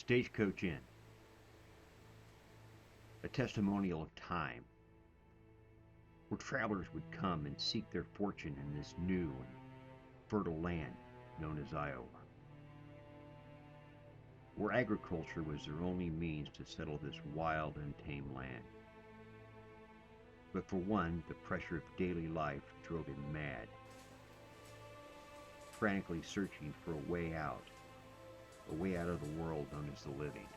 Stagecoach Inn, a testimonial of time, where travelers would come and seek their fortune in this new and fertile land known as Iowa, where agriculture was their only means to settle this wild, untamed land. But for one, the pressure of daily life drove him mad, frantically searching for a way out of the world known as the living,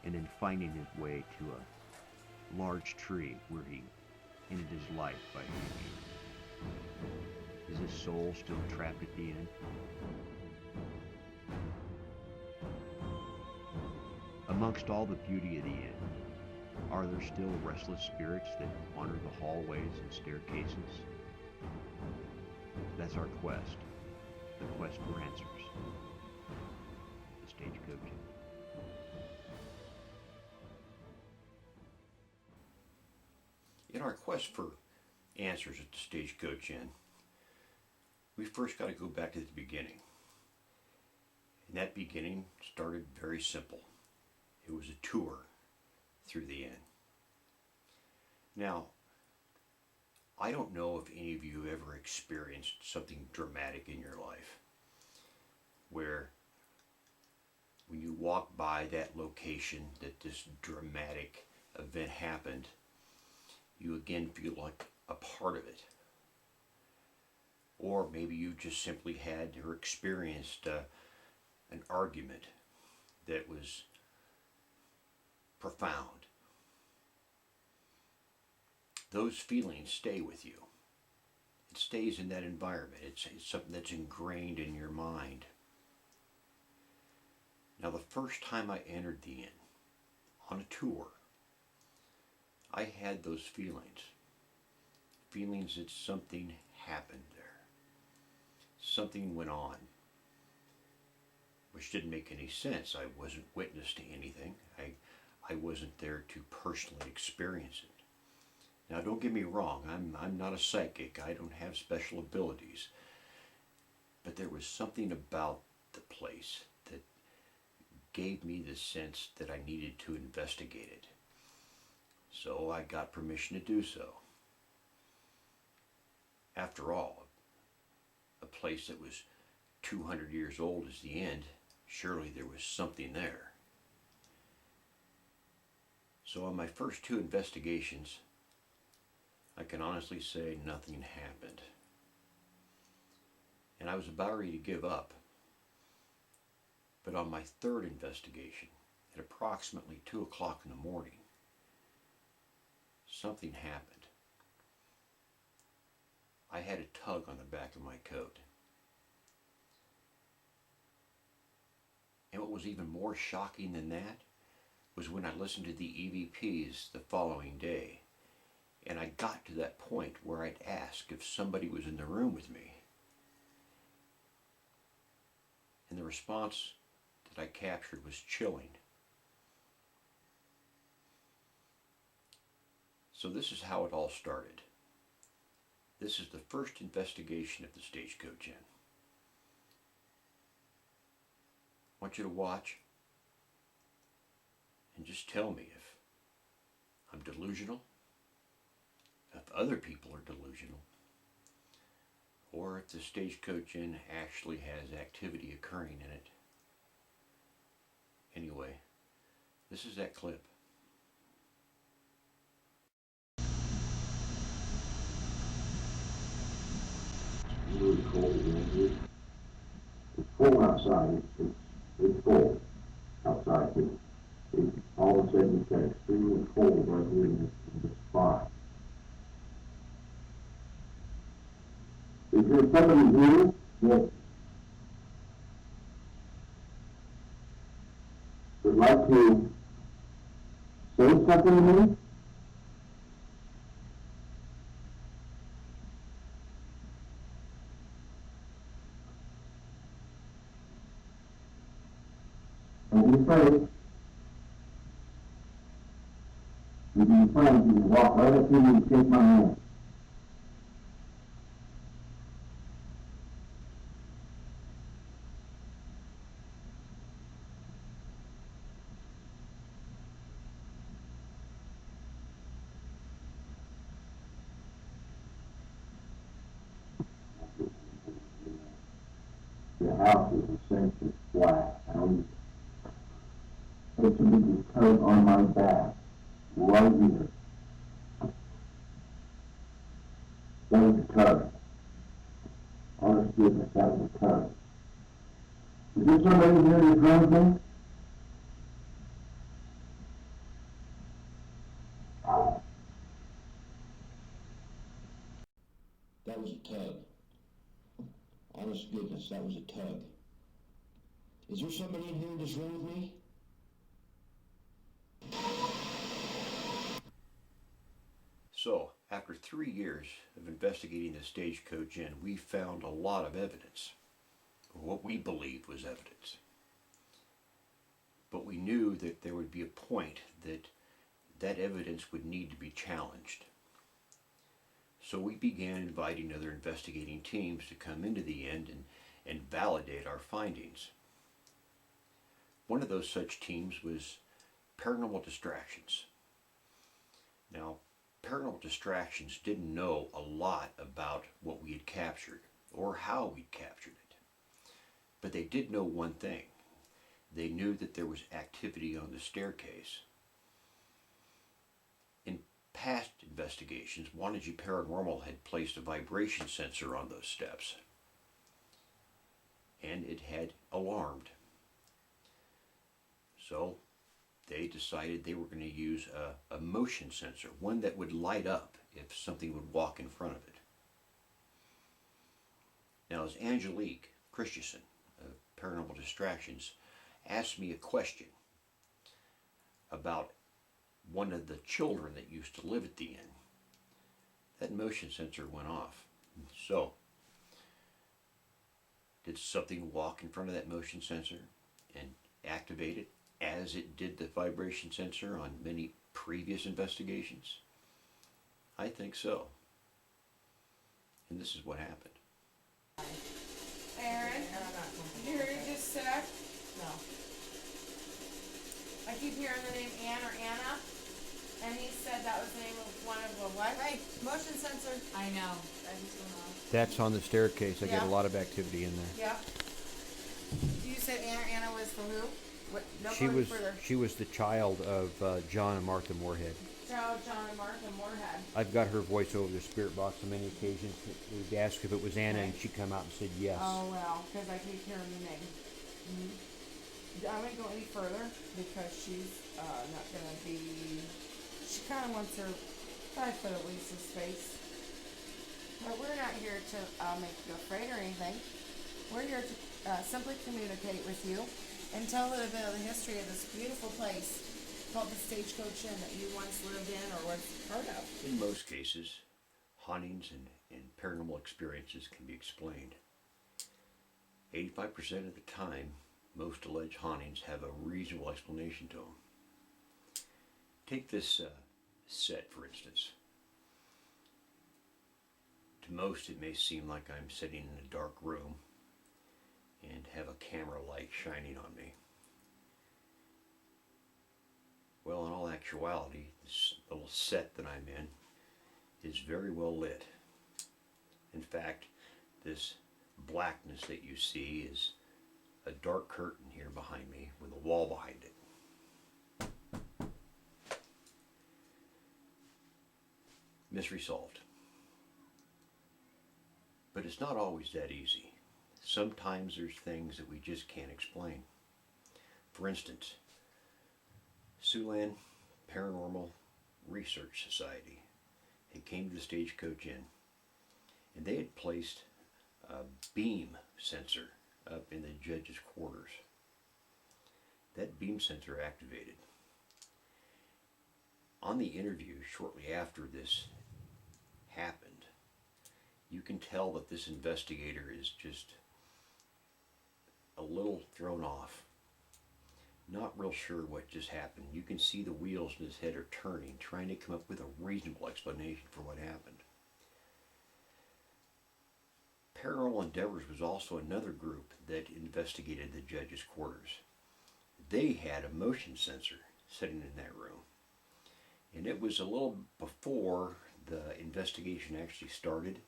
and then finding his way to a large tree where he ended his life by hanging. Is his soul still trapped at the end? Amongst all the beauty of the inn, are there still restless spirits that wander the hallways and staircases? That's our quest, the quest for answers. The Stagecoach Inn. In our quest for answers at the Stagecoach Inn, we first got to go back to the beginning. And that beginning started very simple. It was a tour through the inn. Now, I don't know if any of you ever experienced something dramatic in your life where when you walk by that location that this dramatic event happened, you again feel like a part of it. Or maybe you just simply had or experienced an argument that was profound. Those feelings stay with you. It stays in that environment. It's something that's ingrained in your mind. Now, the first time I entered the inn on a tour, I had those feelings that something happened there. Something went on, which didn't make any sense. I wasn't witness to anything. I wasn't there to personally experience it. Now, don't get me wrong, I'm not a psychic. I don't have special abilities. But there was something about the place that gave me the sense that I needed to investigate it. So I got permission to do so. After all, a place that was 200 years old is the end. Surely there was something there. So on my first two investigations, I can honestly say nothing happened. And I was about ready to give up. But on my third investigation, at approximately 2 o'clock in the morning, something happened. I had a tug on the back of my coat. And what was even more shocking than that was when I listened to the EVPs the following day, and I got to that point where I'd ask if somebody was in the room with me. And the response that I captured was chilling. So this is how it all started. This is the first investigation of the Stagecoach Inn. I want you to watch and just tell me if I'm delusional, if other people are delusional, or if the Stagecoach Inn actually has activity occurring in it. Anyway, this is that clip. Really cold. It's cold outside. It's cold outside. All of a sudden it's got extremely cold right here in this spot. Is there somebody here that would like to say something to me? Don't be afraid. You can be friends, you can walk right up to me and shake my hand. the house is essentially flat. It's a big tug on my back, right here. That was a tug. Honest goodness, that was a tug. Is there somebody here that drove me? That was a tug. Honest goodness, that was a tug. Is there somebody in here in this room with me? So, after 3 years of investigating the Stagecoach Inn, we found a lot of evidence, or what we believed was evidence. But we knew that there would be a point that that evidence would need to be challenged. So we began inviting other investigating teams to come into the inn and validate our findings. One of those such teams was Paranormal Distractions. Now, Paranormal Distractions didn't know a lot about what we had captured or how we'd captured it. But they did know one thing. They knew that there was activity on the staircase. In past investigations, Wannagie Paranormal had placed a vibration sensor on those steps, and it had alarmed. So they decided they were going to use a motion sensor, one that would light up if something would walk in front of it. Now, as Angelique Christensen of Paranormal Distractions asked me a question about one of the children that used to live at the inn, that motion sensor went off. So, did something walk in front of that motion sensor and activate it as it did the vibration sensor on many previous investigations? I think so. And this is what happened. Aaron, did you hear you just said? No. I keep hearing the name Ann or Anna, and he said that was the name of one of the what? Right, motion sensor. I know. I just don't know. That's on the staircase. I get Yeah. a lot of activity in there. Yep. You said Ann or Anna was the who? What? No, She go was further. she was the child of John and Martha Moorhead. Joe, John, and Martha Moorhead. I've got her voice over the spirit box on many occasions. We'd ask if it was Anna, and she'd come out and said yes. Oh well, because I keep hearing the name. Mm-hmm. I won't go any further because she's not gonna be. She kind of wants her 5 foot at least of space. But we're not here to make you afraid or anything. We're here to simply communicate with you and tell a little bit of the history of this beautiful place called the Stagecoach Inn that you once lived in or was part of. In most cases, hauntings and paranormal experiences can be explained. 85% of the time, most alleged hauntings have a reasonable explanation to them. Take this set, for instance. To most, it may seem like I'm sitting in a dark room and have a camera light shining on me. Well, in all actuality, this little set that I'm in is very well lit. In fact, this blackness that you see is a dark curtain here behind me with a wall behind it. Mystery solved. But it's not always that easy. Sometimes there's things that we just can't explain. For instance, Siouxland Paranormal Research Society had came to the Stagecoach Inn, and they had placed a beam sensor up in the judge's quarters. That beam sensor activated. On the interview shortly after this happened, you can tell that this investigator is just a little thrown off. Not real sure what just happened. You can see the wheels in his head are turning, trying to come up with a reasonable explanation for what happened. Paranormal Endeavors was also another group that investigated the judge's quarters. They had a motion sensor sitting in that room. And it was a little before the investigation actually started,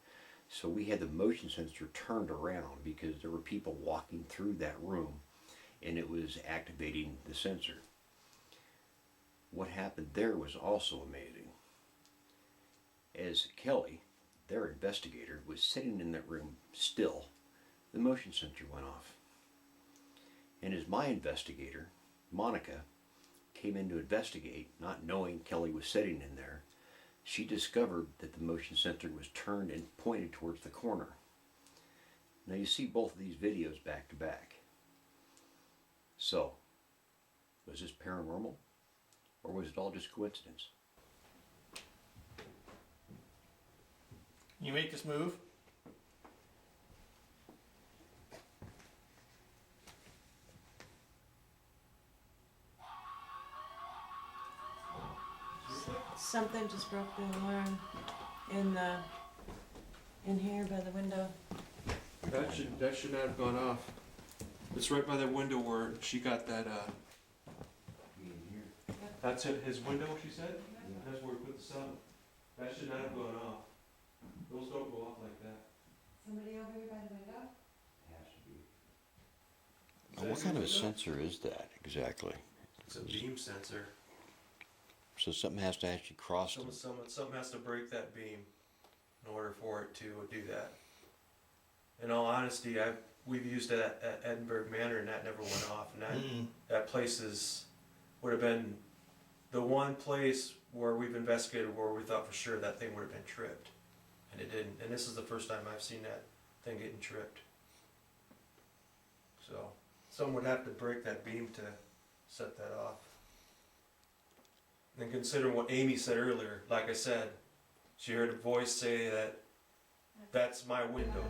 So we had the motion sensor turned around because there were people walking through that room and it was activating the sensor. What happened there was also amazing. As Kelly, their investigator, was sitting in that room still, the motion sensor went off. And as my investigator, Monica, came in to investigate, not knowing Kelly was sitting in there, she discovered that the motion sensor was turned and pointed towards the corner. Now you see both of these videos back to back. So, was this paranormal? Or was it all just coincidence? You make this move? Something just broke the alarm in here by the window. That should not have gone off. It's right by the window where she got that. That's at his window, she said. That's where we put the sub. That should not have gone off. Those don't go off like that. Somebody over here by the window? Now, what kind of a sensor is that exactly? It's a beam sensor. So something has to actually cross them. Something has to break that beam in order for it to do that. In all honesty, we've used it at Edinburgh Manor and that never went off. And that place would have been the one place where we've investigated where we thought for sure that thing would have been tripped. And it didn't. And this is the first time I've seen that thing getting tripped. So someone would have to break that beam to set that off. And considering what Amy said earlier, like I said, she heard a voice say that that's my window.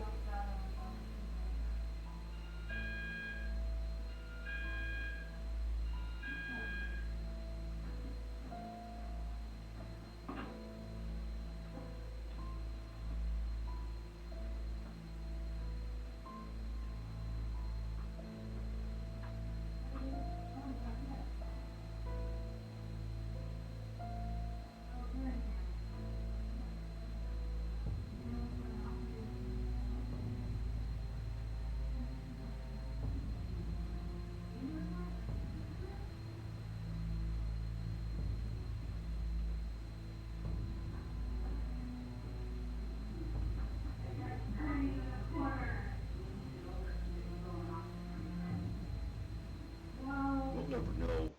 We'll never know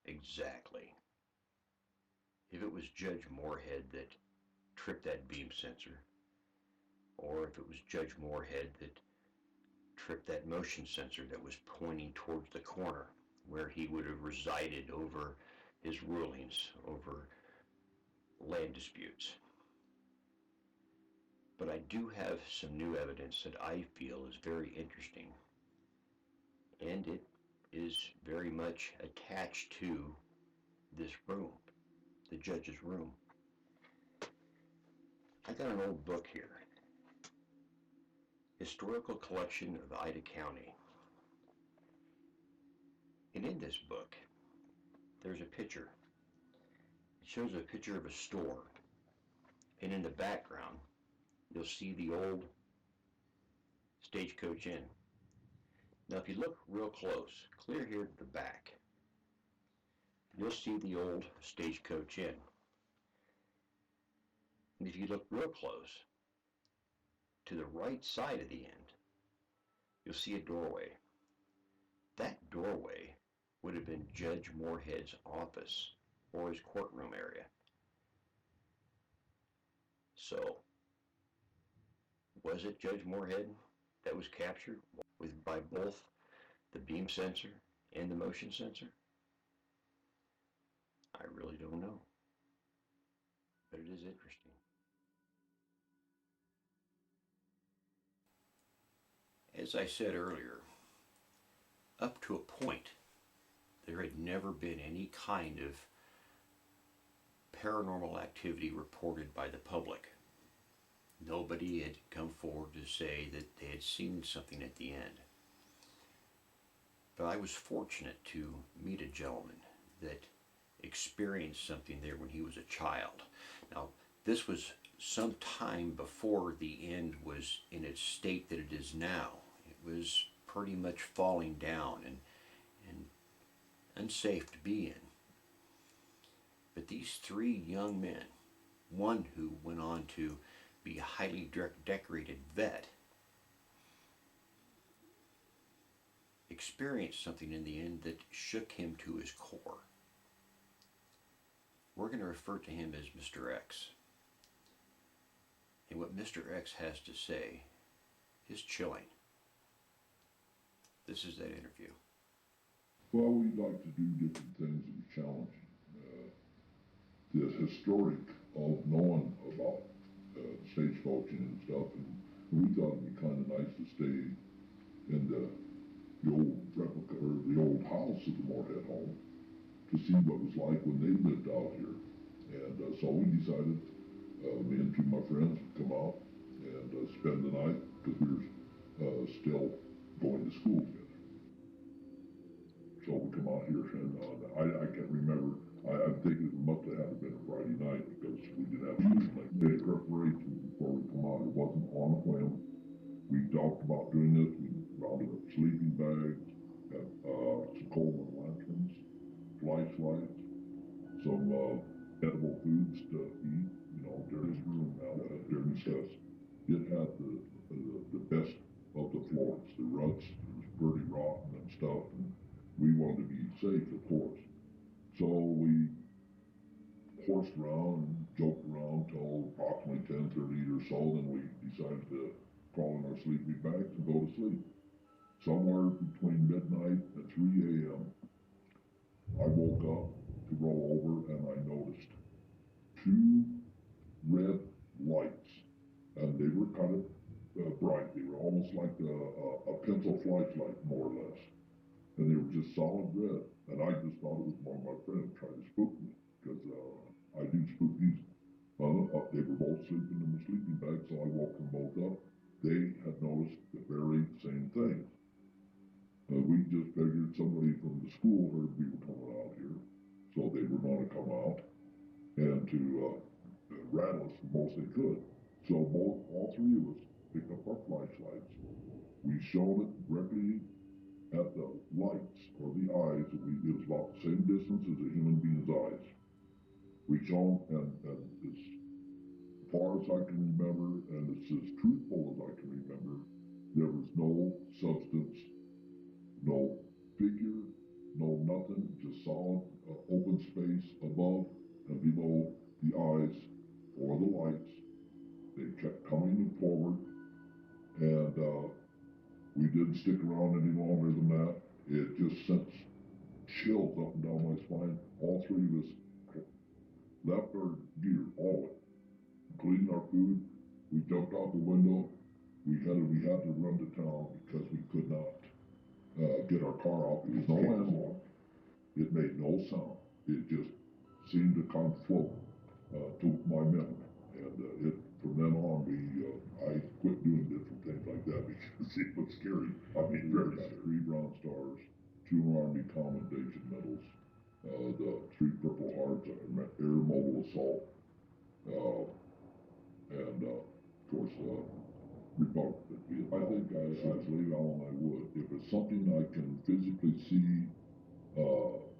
exactly if it was Judge Moorhead that tripped that beam sensor, or if it was Judge Moorhead that tripped that motion sensor that was pointing towards the corner where he would have resided over his rulings over land disputes. But I do have some new evidence that I feel is very interesting, and it is very much attached to this room, the judge's room. I got an old book here, Historical Collection of Ida County. And in this book, there's a picture. It shows a picture of a store. And in the background, you'll see the old Stagecoach Inn. Now, if you look real close, clear here to the back, you'll see the old Stagecoach Inn. And if you look real close, to the right side of the end, you'll see a doorway. That doorway would have been Judge Moorhead's office or his courtroom area. So, was it Judge Moorhead that was captured by both the beam sensor and the motion sensor? I really don't know. But it is interesting. As I said earlier, up to a point, there had never been any kind of paranormal activity reported by the public. Nobody had come forward to say that they had seen something at the end. But I was fortunate to meet a gentleman that experienced something there when he was a child. Now, this was some time before the end was in its state that it is now. It was pretty much falling down and unsafe to be in. But these three young men, one who went on to be a highly decorated vet, experienced something in the end that shook him to his core. We're going to refer to him as Mr. X. And what Mr. X has to say is chilling. This is that interview. Well, we like to do different things that are challenging. The historic of knowing about stagecoaching and stuff, and we thought it'd be kind of nice to stay in the old replica or the old house of the Moorhead home to see what it was like when they lived out here. And so we decided, me and two of my friends would come out and spend the night because we were still going to school together. So we come out here and I can't remember. I think it must have had to been a Friday night because we didn't have like day preparation before we come out. It wasn't on a whim. We talked about doing this. We rounded up sleeping bags, had some Coleman lanterns, flashlights, some edible foods to eat. You know, during this room now, during this test, it had the best of the floors. The ruts, it was pretty rotten and stuff, and we wanted to be safe, of course. So we horsed around and joked around till approximately 10:30 or so. Then we decided to crawl in our sleeping bags and go to sleep. Somewhere between midnight and 3 a.m., I woke up to roll over and I noticed two red lights, and they were kind of bright. They were almost like a pencil flashlight, more or less. And they were just solid red. And I just thought it was one of my friends trying to spook me, because I do spook easy. They were both sleeping in the sleeping bag, so I woke them both up. They had noticed the very same thing. We just figured somebody from the school heard we were coming out here, so they were going to come out and to rattle us the most they could. So all three of us picked up our flashlights. We shone it directly at the lights or the eyes. It was about the same distance as a human being's eyes. We shone, and as far as I can remember, and it's as truthful as I can remember, there was no substance, no figure, no nothing, just solid open space above and below the eyes or the lights. They kept coming forward, and we didn't stick around any longer than that. It just sent chills up and down my spine. All three of us left our gear, all of it, including our food. We jumped out the window. We had to run to town because we could not get our car out. There was no landmark. It made no sound. It just seemed to kind of float to my memory. And from then on, I quit doing different things like that because it was scary. I mean, very scary. 3 Bronze Stars, 2 Army Commendation Medals, the 3 Purple Hearts, Air Mobile Assault, and of course, Republic. I think I believe Alan, I would. If it's something I can physically see,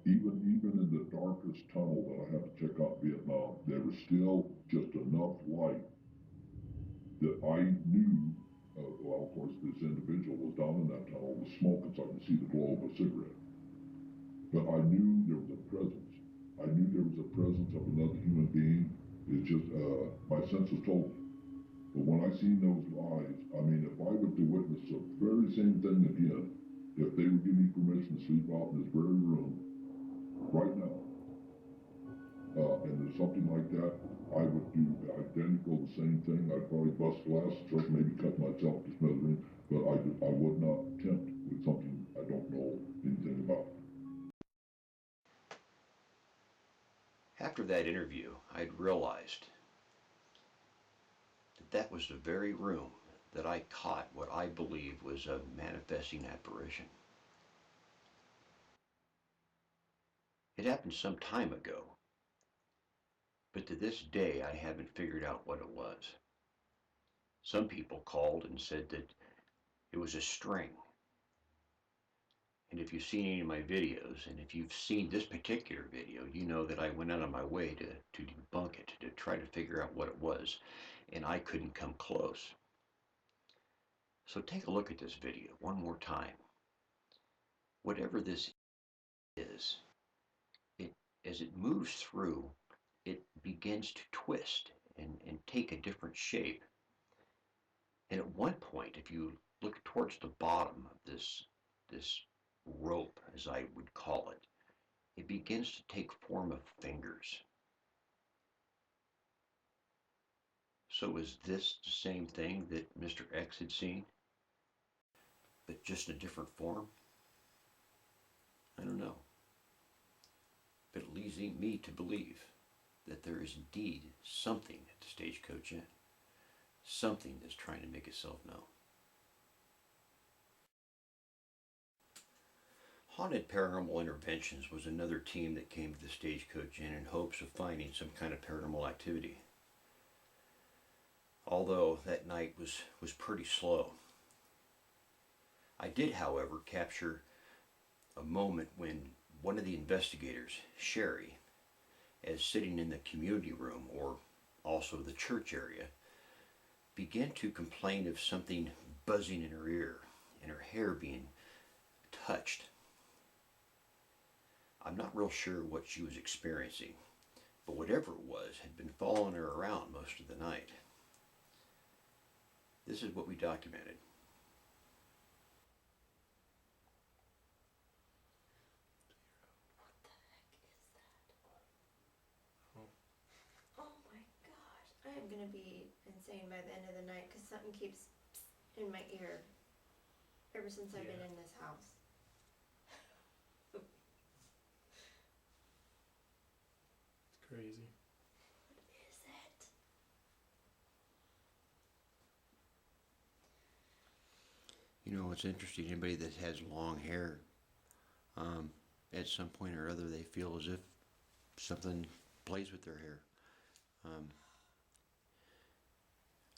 even in the darkest tunnel that I had to check out in Vietnam, there was still just enough light that I knew, well, of course, this individual was down in that tunnel with smoke, so I could see the glow of a cigarette. But I knew there was a presence. I knew there was a presence of another human being. It's just, my senses told me. But when I seen those eyes, I mean, if I were to witness the very same thing again, if they would give me permission to sleep out in this very room right now, and there's something like that, I would do identical the same thing. I'd probably bust glass, or maybe cut myself to smithereens, but I would not tempt with something I don't know anything about. After that interview, I'd realized that was the very room that I caught what I believe was a manifesting apparition. It happened some time ago, But to this day, I haven't figured out what it was. Some people called and said that it was a string. And if you've seen any of my videos, and if you've seen this particular video, you know that I went out of my way to debunk it, to try to figure out what it was, and I couldn't come close. So take a look at this video one more time. Whatever this is, as it moves through, it begins to twist and take a different shape. And at one point, if you look towards the bottom of this rope, as I would call it, it begins to take form of fingers. So is this the same thing that Mr. X had seen, but just in a different form? I don't know. But it leads me to believe that there is indeed something at the Stagecoach Inn. Something that's trying to make itself known. Haunted Paranormal Interventions was another team that came to the Stagecoach Inn in hopes of finding some kind of paranormal activity. Although that night was pretty slow. I did, however, capture a moment when one of the investigators, Sherry, as sitting in the community room, or also the church area, began to complain of something buzzing in her ear and her hair being touched. I'm not real sure what she was experiencing, but whatever it was had been following her around most of the night. This is what we documented. Oh my gosh, I am gonna be insane by the end of the night because something keeps in my ear ever since I've been in this house. It's crazy. What is it? You know, it's interesting. Anybody that has long hair, at some point or other, they feel as if something plays with their hair.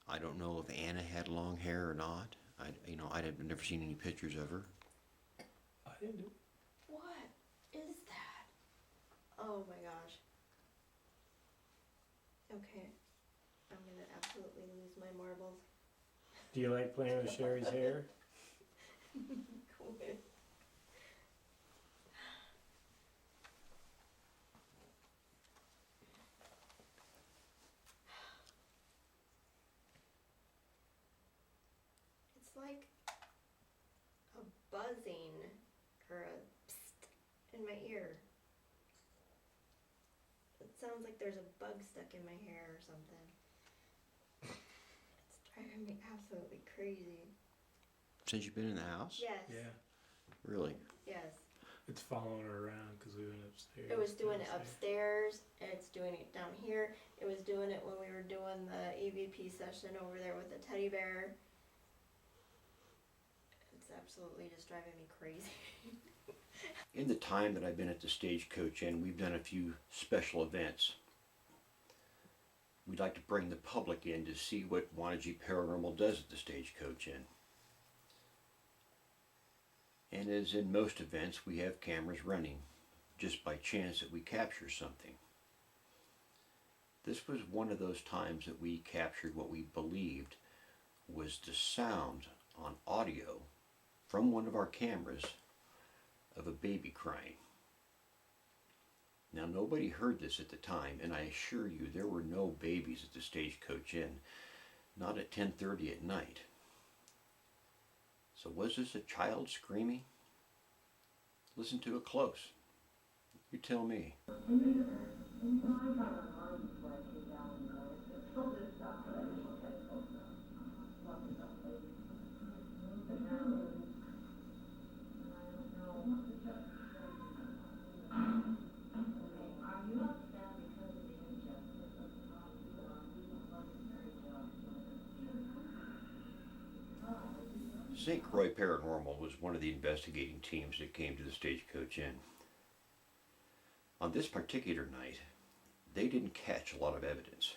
I don't know if Anna had long hair or not. I'd never seen any pictures of her. I didn't do. What is that? Oh my gosh. Okay, I'm gonna absolutely lose my marbles. Do you like playing with Sherry's hair? Quit. It's like a buzzing or a psst in my ear. It sounds like there's a bug stuck in my hair or something. It's driving me absolutely crazy. Since you've been in the house? Yes. Yeah. Really? Yes. It's following her around because we went upstairs. It was doing it downstairs. upstairs, and it's doing it down here. It was doing it when we were doing the EVP session over there with the teddy bear. It's absolutely just driving me crazy. In the time that I've been at the Stagecoach Inn, we've done a few special events. We'd like to bring the public in to see what Wannagie Paranormal does at the Stagecoach Inn. And as in most events, we have cameras running, just by chance that we capture something. This was one of those times that we captured what we believed was the sound on audio from one of our cameras of a baby crying. Now, nobody heard this at the time, and I assure you there were no babies at the Stagecoach Inn, not at 10:30 at night. So was this a child screaming? Listen to it close. You tell me. St. Croix Paranormal was one of the investigating teams that came to the Stagecoach Inn. On this particular night, they didn't catch a lot of evidence.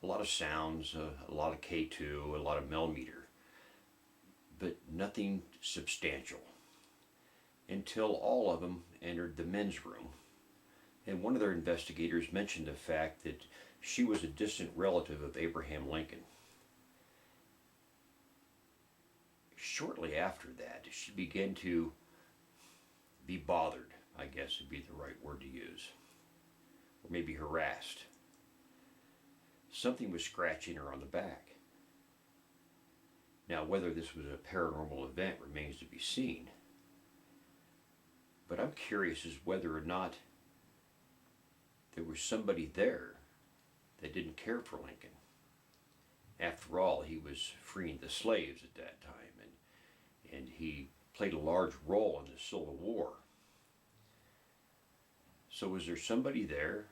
A lot of sounds, a lot of K2, a lot of millimeter, but nothing substantial. Until all of them entered the men's room, and one of their investigators mentioned the fact that she was a distant relative of Abraham Lincoln. Shortly after that, she began to be bothered, I guess would be the right word to use, or maybe harassed. Something was scratching her on the back. Now, whether this was a paranormal event remains to be seen, but I'm curious as whether or not there was somebody there that didn't care for Lincoln. After all, he was freeing the slaves at that time, and he played a large role in the Civil War. So was there somebody there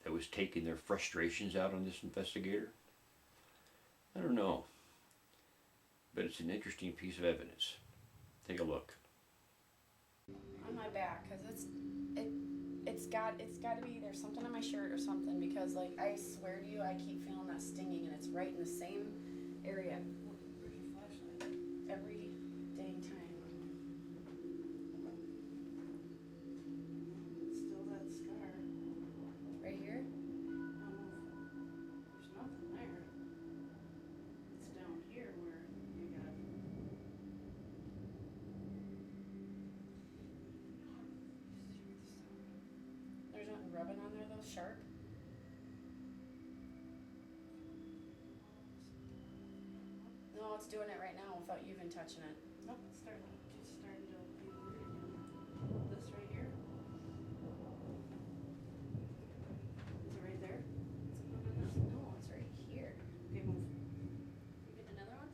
that was taking their frustrations out on this investigator? I don't know, but it's an interesting piece of evidence. Take a look. On my back, because it's got to be either something on my shirt or something, because like I swear to you, I keep feeling that stinging, and it's right in the same area. Where's your flashlight? Every dang time. It's still that scar. Right here? There's nothing there. It's down here where you got. There's nothing rubbing on there though, sharp. No, it's doing it right now without you even touching it. Nope, it's starting to be weird again. This right here. Is it right there? It's moving this. No, it's right here. Okay, move. You get another one?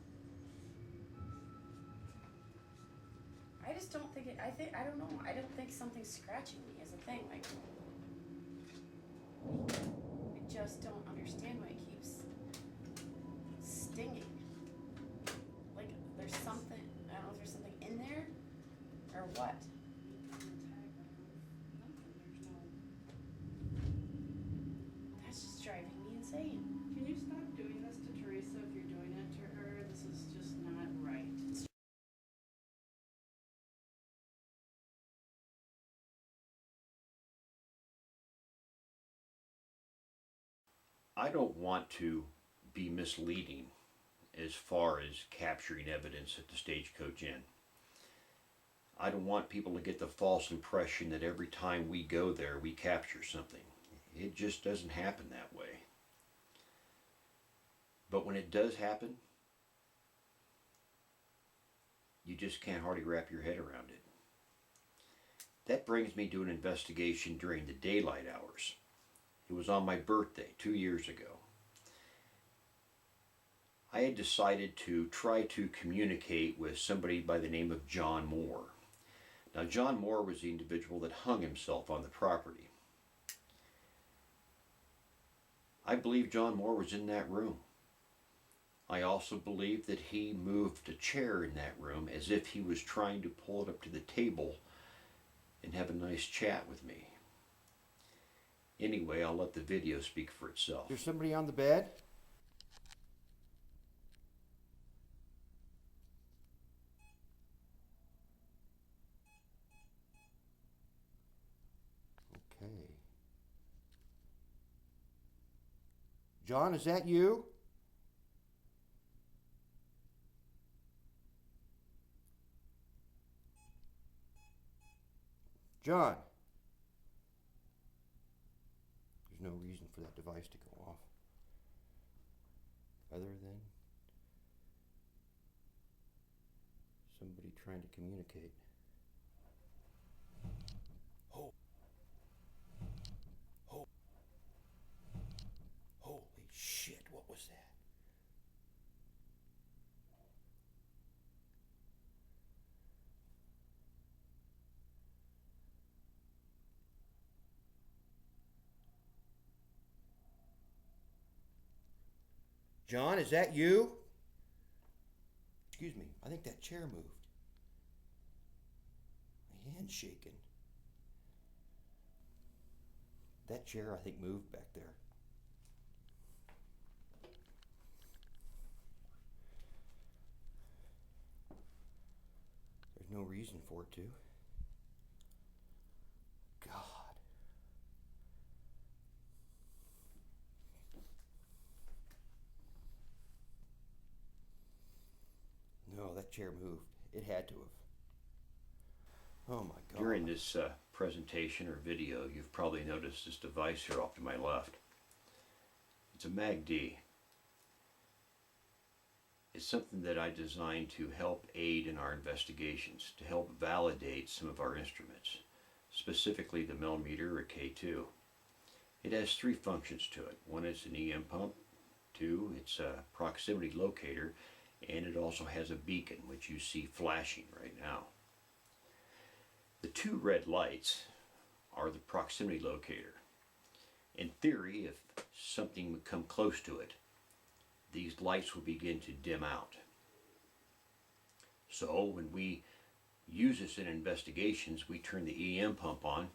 I just don't think it. I don't know. I don't think something's scratching me is a thing. Like, I just don't understand why it keeps stinging. Like, there's something. I don't know if there's something in there or what. That's just driving me insane. Can you stop doing this to Teresa if you're doing it to her? This is just not right. I don't want to be misleading as far as capturing evidence at the Stagecoach Inn. I don't want people to get the false impression that every time we go there we capture something. It just doesn't happen that way. But when it does happen, you just can't hardly wrap your head around it. That brings me to an investigation during the daylight hours. It was on my birthday 2 years ago. I had decided to try to communicate with somebody by the name of John Moore. Now, John Moore was the individual that hung himself on the property. I believe John Moore was in that room. I also believe that he moved a chair in that room as if he was trying to pull it up to the table and have a nice chat with me. Anyway, I'll let the video speak for itself. There's somebody on the bed? Okay. John, is that you? John. There's no reason for that device to go off. Other than somebody trying to communicate. Oh. Oh. Holy shit, what was that? John, is that you? Excuse me, I think that chair moved. My hand's shaking. That chair, I think, moved back there. There's no reason for it to. God. No, that chair moved. It had to have. Oh my God. During this presentation or video, you've probably noticed this device here off to my left. It's a MAG-D. It's something that I designed to help aid in our investigations, to help validate some of our instruments, specifically the millimeter or K2. It has three functions to it. One is an EM pump, two, it's a proximity locator, and it also has a beacon, which you see flashing right now. The two red lights are the proximity locator. In theory, if something would come close to it, these lights will begin to dim out. So when we use this in investigations, we turn the EM pump on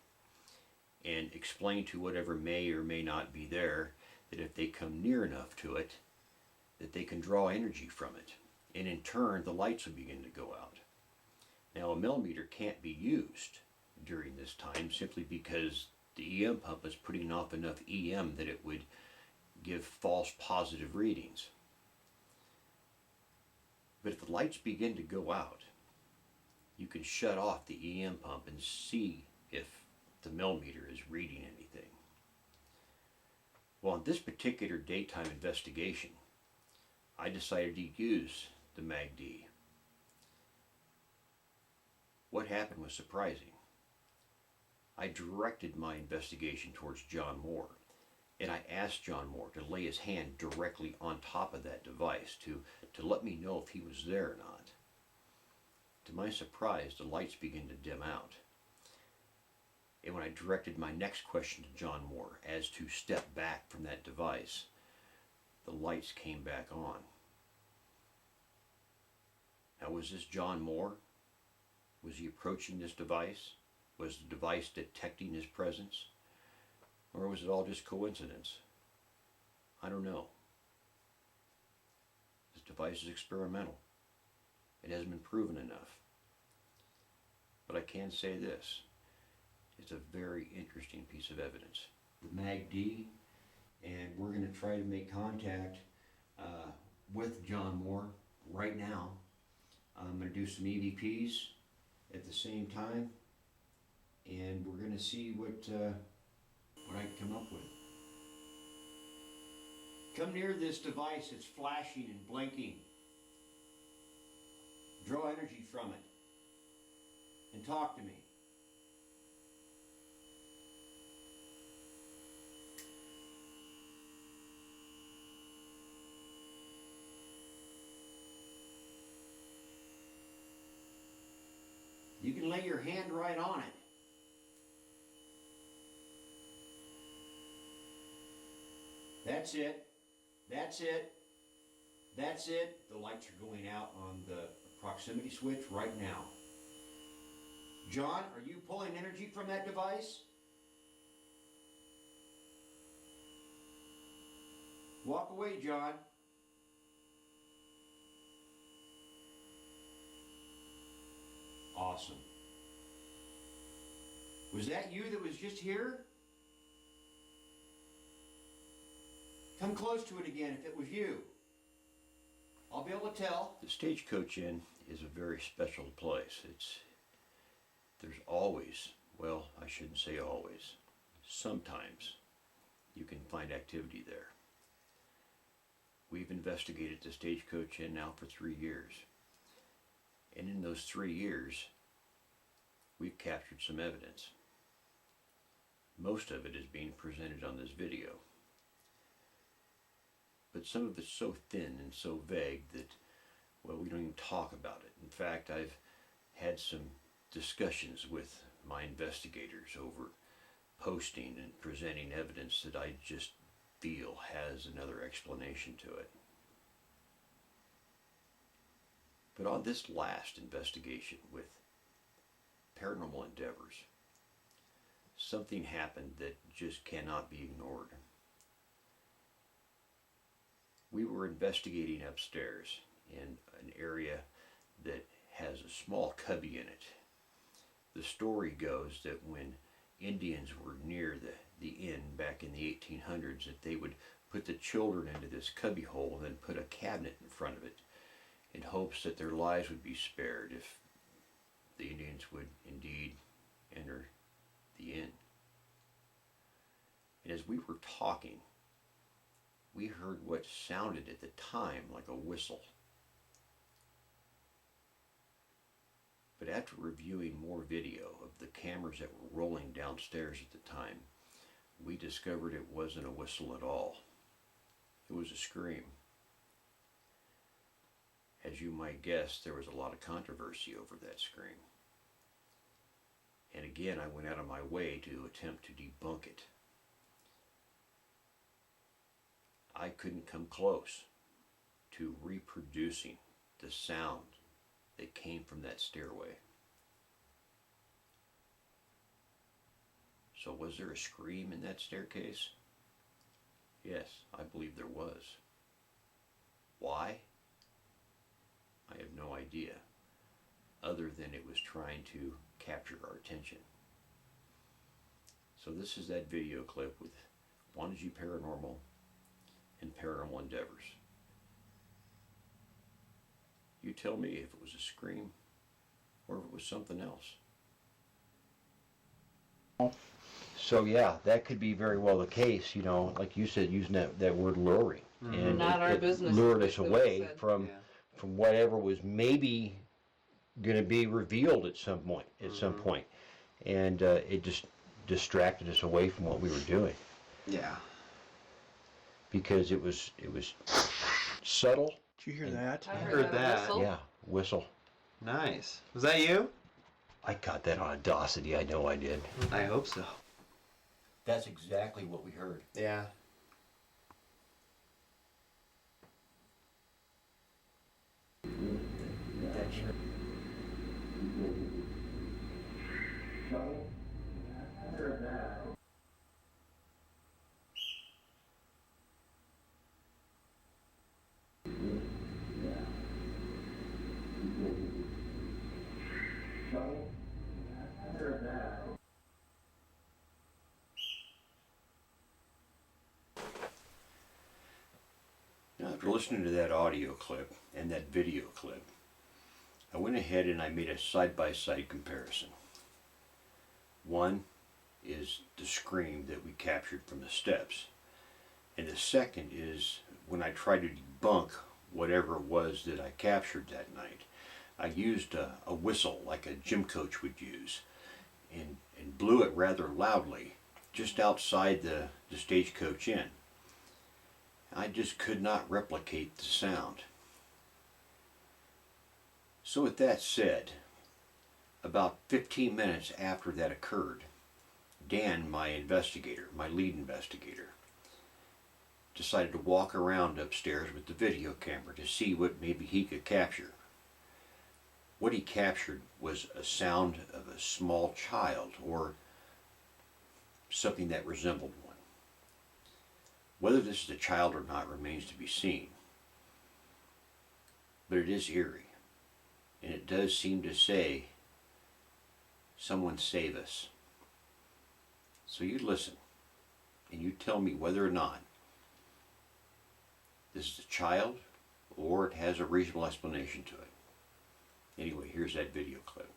and explain to whatever may or may not be there that if they come near enough to it, that they can draw energy from it. And in turn, the lights will begin to go out. Now, a millimeter can't be used during this time simply because the EM pump is putting off enough EM that it would give false positive readings. But if the lights begin to go out, you can shut off the EM pump and see if the millimeter is reading anything. Well, in this particular daytime investigation, I decided to use the MAG-D. What happened was surprising. I directed my investigation towards John Moore, and I asked John Moore to lay his hand directly on top of that device to let me know if he was there or not. To my surprise, the lights began to dim out. And when I directed my next question to John Moore as to step back from that device, the lights came back on. Now, was this John Moore? Was he approaching this device? Was the device detecting his presence? Or was it all just coincidence? I don't know. This device is experimental. It hasn't been proven enough. But I can say this. It's a very interesting piece of evidence. The MAG-D, and we're going to try to make contact with John Moore right now. I'm going to do some EVPs at the same time, and we're going to see what I can come up with. Come near this device, it's flashing and blinking. Draw energy from it and talk to me. You can lay your hand right on it. That's it. That's it. That's it. The lights are going out on the proximity switch right now. John, are you pulling energy from that device? Walk away, John. Awesome. Was that you that was just here? Come close to it again if it was you. I'll be able to tell. The Stagecoach Inn is a very special place. There's always, well, I shouldn't say always, sometimes you can find activity there. We've investigated the Stagecoach Inn now for 3 years. And in those 3 years, we've captured some evidence. Most of it is being presented on this video. But some of it's so thin and so vague that, well, we don't even talk about it. In fact, I've had some discussions with my investigators over posting and presenting evidence that I just feel has another explanation to it. But on this last investigation with Paranormal Endeavors, something happened that just cannot be ignored. We were investigating upstairs in an area that has a small cubby in it. The story goes that when Indians were near the inn back in the 1800s, that they would put the children into this cubby hole and then put a cabinet in front of it in hopes that their lives would be spared if the Indians would indeed enter the inn. And as we were talking, we heard what sounded at the time like a whistle. But after reviewing more video of the cameras that were rolling downstairs at the time, we discovered it wasn't a whistle at all. It was a scream. As you might guess, there was a lot of controversy over that scream. And again, I went out of my way to attempt to debunk it. I couldn't come close to reproducing the sound that came from that stairway. So was there a scream in that staircase? Yes, I believe there was. Why? I have no idea, other than it was trying to capture our attention. So this is that video clip with Wandagy Paranormal and Paranormal Endeavors. You tell me if it was a scream or if it was something else. So yeah, that could be very well the case, you know, like you said, using that word luring. And Not our it business, lured like us we away said. from whatever was maybe going to be revealed at some point. And it just distracted us away from what we were doing. Yeah. Because it was subtle. Did you hear that? I heard that. Whistle. Yeah, whistle. Nice. Was that you? I got that on Audacity, I know I did. I hope so. That's exactly what we heard. Yeah. Now, after listening to that audio clip and that video clip, I went ahead and I made a side-by-side comparison. One is the scream that we captured from the steps, and the second is when I tried to debunk whatever it was that I captured that night. I used a whistle like a gym coach would use and blew it rather loudly just outside the Stagecoach Inn. I just could not replicate the sound. So with that said, about 15 minutes after that occurred, Dan, my investigator, my lead investigator, decided to walk around upstairs with the video camera to see what maybe he could capture. What he captured was a sound of a small child or something that resembled one. Whether this is a child or not remains to be seen. But it is eerie. And it does seem to say, "Someone save us." So you listen, and you tell me whether or not this is a child or it has a reasonable explanation to it. Anyway, here's that video clip.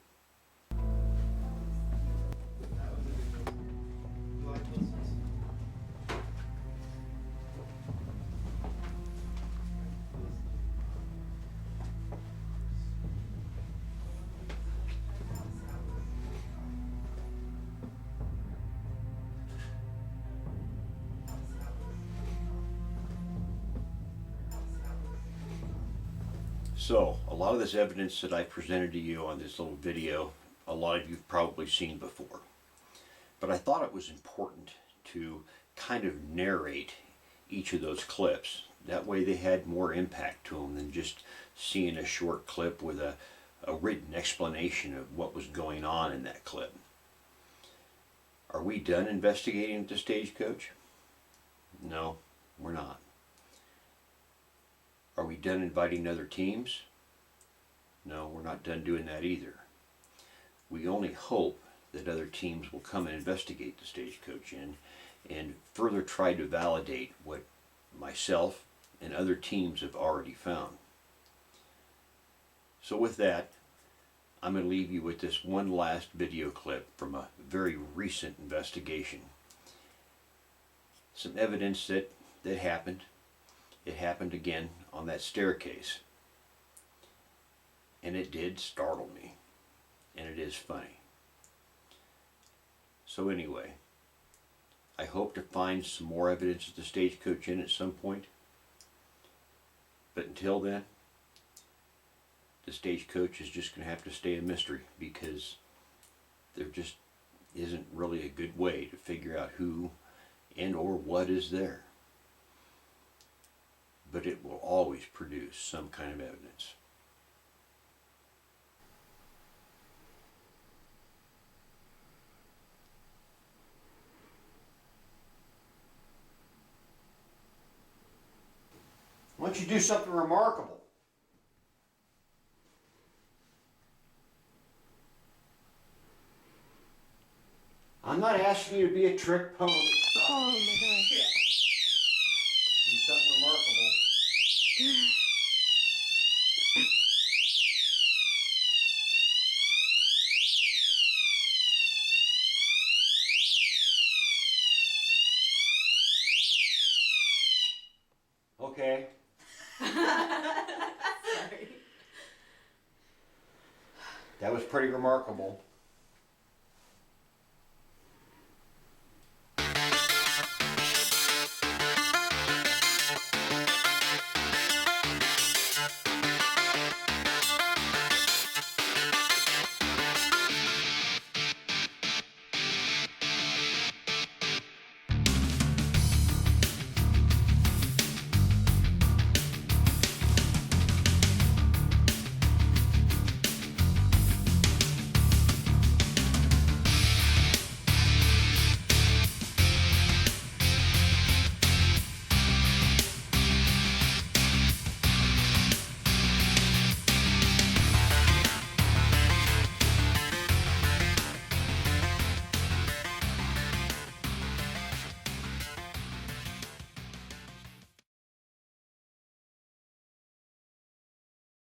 So, a lot of this evidence that I presented to you on this little video, a lot of you've probably seen before. But I thought it was important to kind of narrate each of those clips. That way they had more impact to them than just seeing a short clip with a written explanation of what was going on in that clip. Are we done investigating the Stagecoach? No, we're not. Are we done inviting other teams? No, we're not done doing that either. We only hope that other teams will come and investigate the Stagecoach Inn and further try to validate what myself and other teams have already found. So with that, I'm going to leave you with this one last video clip from a very recent investigation. Some evidence that happened. It happened again on that staircase. And it did startle me. And it is funny. So anyway, I hope to find some more evidence at the Stagecoach Inn at some point. But until then, the Stagecoach is just going to have to stay a mystery, because there just isn't really a good way to figure out who and or what is there. But it will always produce some kind of evidence. Why don't you do something remarkable? I'm not asking you to be a trick pony. Oh my gosh. Do something remarkable. Okay. Sorry. That was pretty remarkable.